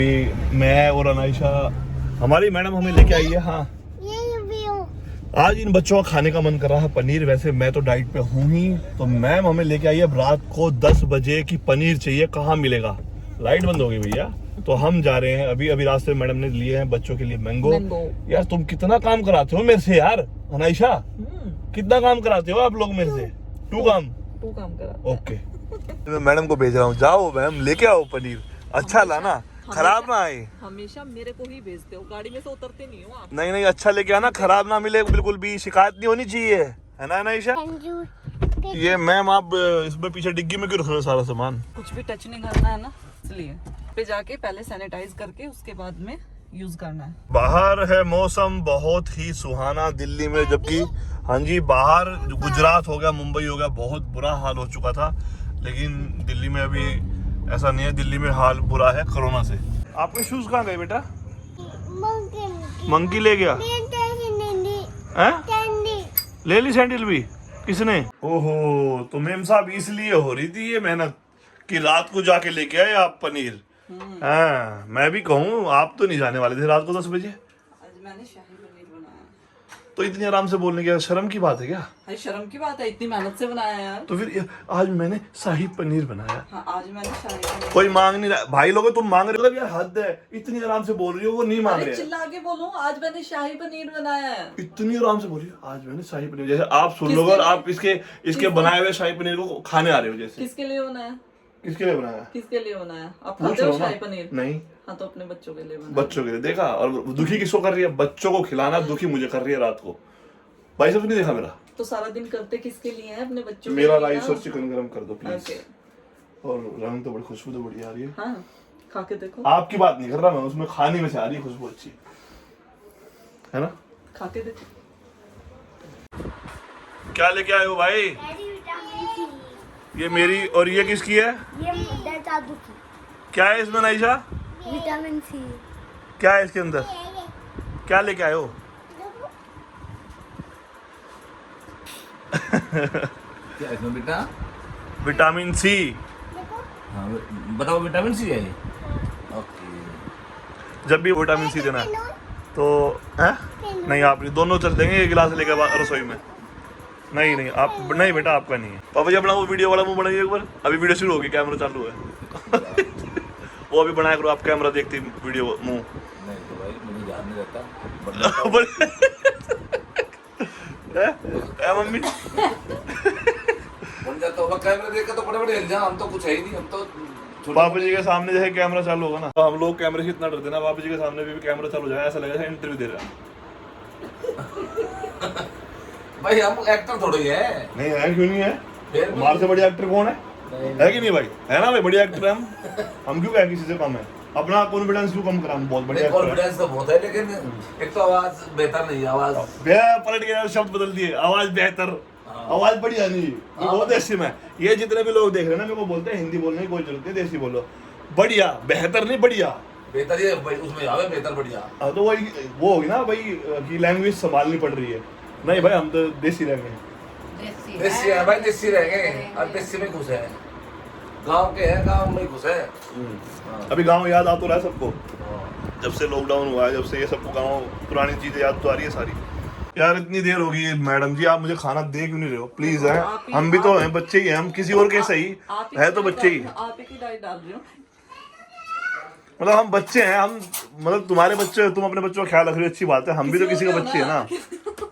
मैं और अनाइशा, हमारी मैडम हमें लेके आई है। हाँ, आज इन बच्चों का खाने का मन कर रहा है पनीर। वैसे मैं तो डाइट पे हूँ ही, तो मैम हमें लेके आई है रात को 10 बजे की पनीर चाहिए। कहाँ मिलेगा? लाइट बंद हो गई भैया। तो हम जा रहे हैं अभी रास्ते में। मैडम ने लिए हैं बच्चों के लिए मैंगो। यार तुम कितना काम कराते हो मेरे से यार। अनाइशा, कितना काम कराते हो आप लोग मेरे से? टू काम करा। ओके, मैं मैडम को भेज रहा हूँ। जाओ मैम, लेके आओ पनीर। अच्छा लाना, खराब ना आए। हमेशा मेरे को ही भेजते हो, गाड़ी में से उतरते नहीं हो आप। नहीं, अच्छा लेके आना, खराब ना मिले बिल्कुल भी। शिकायत नहीं होनी चाहिए, है ना अनाइशा? ये मैम, आप इसमें पीछे डिग्गी में क्यों रख रहे हो सारा सामान? कुछ भी टच नहीं करना है ना, इसलिए पे जाके पहले सैनिटाइज करके उसके बाद में यूज करना है। बाहर है मौसम बहुत ही सुहाना दिल्ली में, जबकि हाँ जी, बाहर गुजरात हो गया, मुंबई हो गया, बहुत बुरा हाल हो चुका था। लेकिन दिल्ली में अभी ऐसा नहीं है। दिल्ली में हाल बुरा है कोरोना से। आपके शूज कहाँ गए बेटा? मंकी ले गया? ले ली सैंडल भी? किसने? ओहो, तो मेम साहब इसलिए हो रही थी ये मेहनत कि रात को जाके लेके आए आप पनीर। हाँ, मैं भी कहूँ, आप तो नहीं जाने वाले थे रात को 10 बजे। आज मैंने शाही पनीर बनाया। तो इतनी आराम से बोलने की शर्म की बात है क्या? अरे शर्म की बात है, इतनी मेहनत से बनाया यार। तो फिर आज मैंने शाही पनीर बनाया। हाँ, आज मैंने शाही पनीर। कोई मांग नहीं रहा भाई लोगों, तुम मांग रहे हो यार, हद है। इतनी आराम से बोल रही हो, वो नहीं मांग रहे। चिल्ला के बोलो, आज मैंने शाही पनीर बनाया है। इतनी आराम से बोलिए, आज मैंने शाही पनीर। जैसे आप सुन लोगे और आप इसके बनाए हुए शाही पनीर को खाने आ रहे हो जैसे। किसके लिए बनाया? किसके लिए बनाया? किसके लिए बनाया? आप खाते हो शाही पनीर? नहीं। हाँ, तो अपने बच्चों के लिए बनाया। बच्चों के लिए। देखा? और दुखी किसको कर रही है? बच्चों को खिलाना दुखी मुझे कर रही है रात को। भाई साहब नहीं देखा मेरा? तो सारा दिन करते किसके लिए है? अपने बच्चों मेरा के लिए। राइस और चिकन गरम कर दो प्लीज। ओके। और रंग तो बड़ी, खुशबू तो बढ़िया आ रही है। हाँ, खा के देखो। आपकी बात नहीं कर रहा मैं, उसमें खाने में से आ रही है खुशबू अच्छी, है ना? खा के देखो। क्या लेके आए हो भाई? ये मेरी, और ये किसकी है? ये दादू की। क्या है इसमें नाइशा? Vitamin C. क्या है इसके अंदर? क्या लेके आए हो? क्या है इसमें बेटा? Vitamin C. हाँ, बताओ विटामिन सी है ये? ओके। जब भी विटामिन सी देना है तो है? नहीं, आप नहीं, दोनों चल देंगे एक गिलास लेकर रसोई में। नहीं आप नहीं बेटा, आपका नहीं है। पापा जी अपना वो वीडियो वाला मुंह बनाइए एक बार। अभी वीडियो शुरू होगी, कैमरा चालू है। वो अभी बनाया करो आप, कैमरा देखते वीडियो मुंह। नहीं तो भाई मुझे ध्यान नहीं रहता। मम्मी बन जाता होगा कैमरा देख के, तो बड़े हिल जाओ। हम तो कुछ है ही नहीं, हम तो पापा जी के सामने जैसे कैमरा चालू होगा ना, तो हम लोग कैमरे से इतना डरते ना, पापा जी के सामने भी कैमरा चालू हो जाए ऐसा लगेगा इंटरव्यू दे रहा है। भाई हम एक्टर थोड़े ही है। नहीं है, क्यों नहीं है? फिर हमारे से बढ़िया एक्टर कौन है? है कि नहीं भाई? है ना भाई, बढ़िया एक्टर है हम क्यों कहें किसी से कम है? अपना कॉन्फिडेंस क्यों कम करा? हम बहुत बढ़िया एक्टर हैं। कॉन्फिडेंस तो बहुत है, लेकिन एक तो आवाज बेहतर नहीं है। आवाज पलट गया, शब्द बदल दिए। आवाज बेहतर, आवाज बढ़िया नहीं, वो देसी में। ये जितने भी लोग देख रहे हैं ना, मेरे को बोलते हैं हिंदी बोलने की कोई जरूरत नहीं, देसी बोलो। बढ़िया, बेहतर नहीं, बढ़िया। बेहतर ये उसमें आवे, बेहतर बढ़िया। हाँ, तो वही वो होगी ना भाई की लैंग्वेज संभालनी पड़ रही है। नहीं भाई, हम तो देसी रहेंगे। देसी है भाई, देसी रहेंगे और देसी में खुश है। गांव के हैं, गांव में खुश है। अभी गांव याद आ तो रहा है सबको, जब से लॉकडाउन हुआ है, जब से ये सबको गांव पुरानी चीजें याद तो आ रही है सारी। यार इतनी देर होगी, मैडम जी आप मुझे खाना दे क्यों नहीं रहे हो? प्लीज है, हम भी तो हैं, बच्चे ही हैं हम, किसी और के सही है तो बच्चे ही। आप ही की डाइट डाल रहे हो। मतलब हम बच्चे हैं, हम मतलब तुम्हारे बच्चे, तुम अपने बच्चों का ख्याल रख रहे हो, अच्छी बात है। हम भी तो किसी का बच्चे है ना।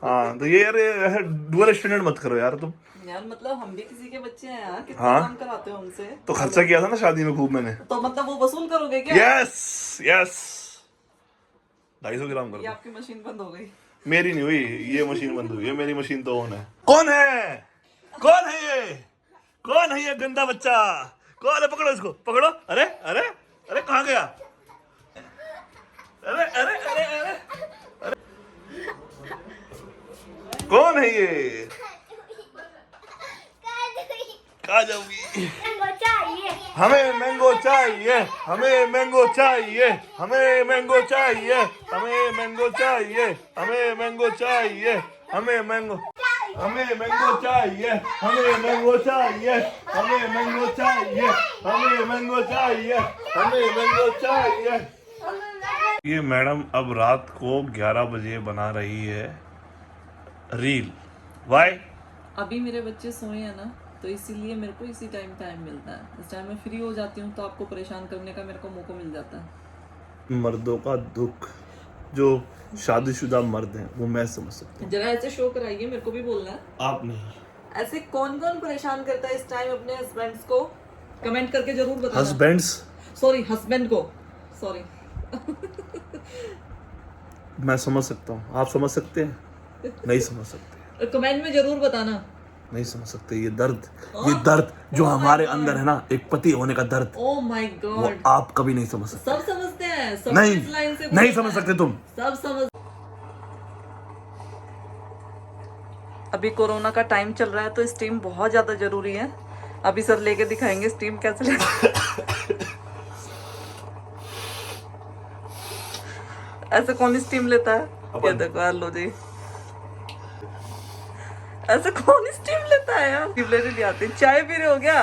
हाँ, तो ये यार डुअल स्टैंडर्ड मत करो यार तुम। यार मतलब हम भी किसी के बच्चे हैं यार, कितना हाँ? काम कराते हो हमसे। तो खर्चा किया था ना शादी में खूब मैंने। तो मतलब वो वसूल करोगे क्या? यस 250 ग्राम कर ये दो। आपकी मशीन बंद हो गई। मेरी नहीं हुई, ये मशीन बंद हुई है। मेरी मशीन तो ऑन है। कौन है? कौन है ये? कौन है ये गंदा बच्चा? कौन है? पकड़ो इसको, पकड़ो। अरे अरे अरे, कहाँ गया? अरे अरे अरे अरे अरे, कौन है ये? कहाँ जाऊंगी? हमें मैंगो चाहिए, हमें मैंगो चाहिए, हमें मैंगो चाहिए, हमें मैंगो चाहिए, हमें मैंगो चाहिए, हमें मैंगो, हमें मैंगो चाहिए, हमें मैंगो चाहिए, हमें मैंगो चाहिए, हमें मैंगो चाहिए, हमें मैंगो चाहिए, ये मैडम अब रात को 11 बजे बना रही है रील। वाई? अभी मेरे बच्चे सोए हैं ना, तो इसीलिए मेरे को इसी टाइम मिलता है। इस टाइम मैं फ्री हो जाती हूँ तो आपको परेशान करने का मेरे को मौका मिल जाता है। मर्दों का दुख, जो शादीशुदा मर्द हैं वो मैं समझ सकता हूँ। जरा ऐसे शो कराइए, मेरे को भी बोलना है। आप नहीं। ऐसे कौन कौन परेशान करता है इस टाइम अपने हस्बैंड्स को? कमेंट करके जरूर बताना। हस्बैंड्स? सॉरी, हस्बैंड को सॉरी। मैं समझ सकता हूँ, आप समझ सकते हैं? नहीं समझ सकते। कमेंट में जरूर बताना। नहीं समझ सकते। ये दर्द जो हमारे अंदर है ना, एक पति होने का दर्द, ओह माय वो गॉड, आप कभी नहीं समझ सकते। सब समझते हैं, सब नहीं, इस लाइन से नहीं समझ सकते तुम। सब समझ। अभी कोरोना का टाइम चल रहा है तो स्टीम बहुत ज्यादा जरूरी है। अभी सर लेके दिखाएंगे स्टीम कैसे लेते। ऐसे कौन स्टीम लेता है? ये देखो यार, लो जी, ऐसे कौन स्टीम लेता है यार? स्टीम लेने नहीं आती। चाय पी रहे हो क्या?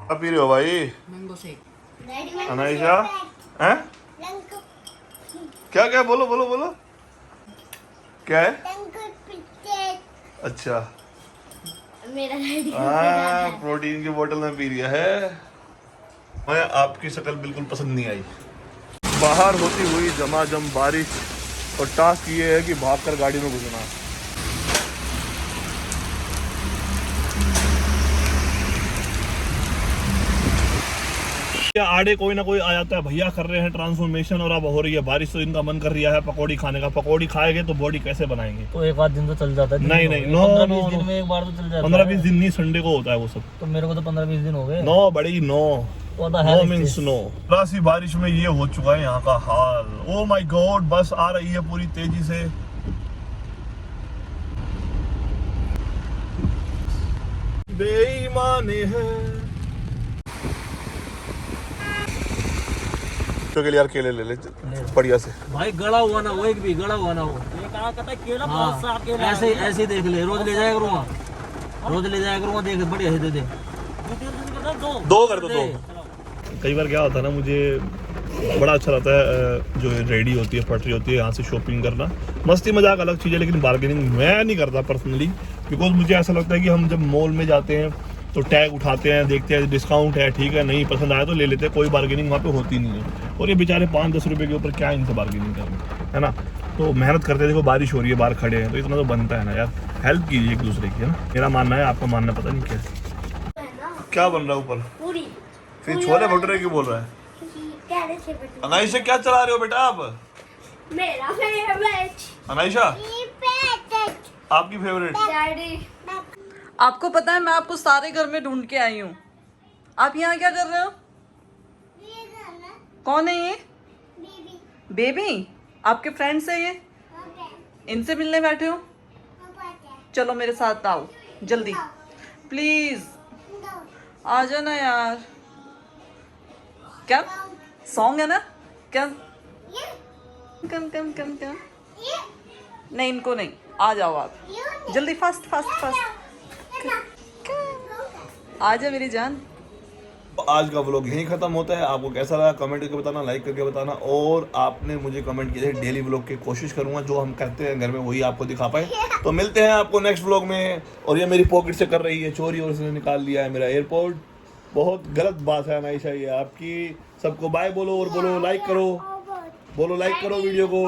आप पी रहे हो भाई? Mango shake. अनाइशा हैं? क्या क्या? बोलो बोलो बोलो, क्या है? अच्छा, मेरा डैडी प्रोटीन की बोतल में पी लिया है। मैं आपकी शक्ल बिल्कुल पसंद नहीं आई। बाहर होती हुई झमाझम बारिश और टास्क ये है कि भागकर गाड़ी में घुसना। आड़े कोई ना कोई आ जाता है, भैया कर रहे हैं ट्रांसफॉर्मेशन और अब हो रही है बारिश, तो इनका मन कर रहा है पकौड़ी खाने का। पकौड़ी खाएंगे तो बॉडी कैसे बनाएंगे? तो एक आध दिन तो चल जाता है। नहीं नहीं, नो 15-20 दिन में एक बार तो चल जाता है। 15-20 दिन नहीं, संडे को होता है वो सब। तो मेरे को तो 15-20 दिन हो गए। नो बड़ी नो, तो नो मीन्स नो। रासी बारिश में ये हो चुका है यहाँ का हाल। ओ माय गॉड, बस आ रही है पूरी तेजी से। बेईमानी है तो के लिए यार केले ले ले बढ़िया से। भाई गड़ा हुआ ना हो, एक भी गड़ा हुआ ना हो। केला बहुत सा केला ऐसे ऐसे देख ले, रोज ले जाया करूँगा, रोज ले जाया करूँगा। देख बढ़िया से दे दे, दो कर दो, दो। कई बार क्या होता है ना, मुझे बड़ा अच्छा लगता है जो रेडी होती है, पटरी होती है, यहाँ से शॉपिंग करना। मस्ती मजाक अलग चीज़ है, लेकिन बार्गेनिंग मैं नहीं करता पर्सनली, बिकॉज मुझे ऐसा लगता है कि हम जब मॉल में जाते हैं तो टैग उठाते हैं, देखते हैं डिस्काउंट है, ठीक है, नहीं पसंद आया तो ले लेते हैं, कोई बार्गेनिंग वहाँ पे होती नहीं है। और ये बेचारे 5-10 रुपये के ऊपर क्या इनसे बार्गेनिंग करना, है ना? तो मेहनत करते हैं। देखो बारिश हो रही है, बाहर खड़े हैं, तो इतना तो बनता है ना यार, हेल्प कीजिए एक दूसरे की, है ना? मेरा मानना है, आपका मानना पता नहीं क्या बन रहा है ऊपर। पूरी फिर छोले भटूरे क्यों बोल रहा है? अनाइशा क्या चला रहे हो बेटा आप? मेरा फेवरेट अनाइशा आपकी फेवरेट? डैडी। आपको पता है मैं आपको सारे घर में ढूंढ के आई हूँ, आप यहाँ क्या कर रहे हो? कौन है ये? बेबी? आपके फ्रेंड्स है ये? इनसे मिलने बैठे हो? चलो मेरे साथ आओ जल्दी, प्लीज आ जाना यार। क्या सॉन्ग है ना? क्या? कम कम कम कम। नहीं इनको नहीं, आ जाओ आप जल्दी, फास्ट फास्ट फास्ट। आ जा मेरी जान। आज का व्लॉग यहीं खत्म होता है। आपको कैसा लगा कमेंट करके बताना, लाइक करके बताना। और आपने मुझे कमेंट किया है, डेली व्लॉग की कोशिश करूंगा जो हम करते हैं घर में वही आपको दिखा पाए। तो मिलते हैं आपको नेक्स्ट व्लॉग में। और ये मेरी पॉकेट से कर रही है चोरी और इसने निकाल लिया है मेरा एयरपोर्ट। बहुत गलत बात है अनाइशा ये आपकी। सबको बाय बोलो और बोलो लाइक करो, बोलो लाइक करो, वीडियो को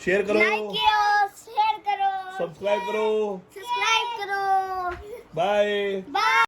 शेयर करो, शेयर करो, सब्सक्राइब करो, सब्सक्राइब करो। बाय।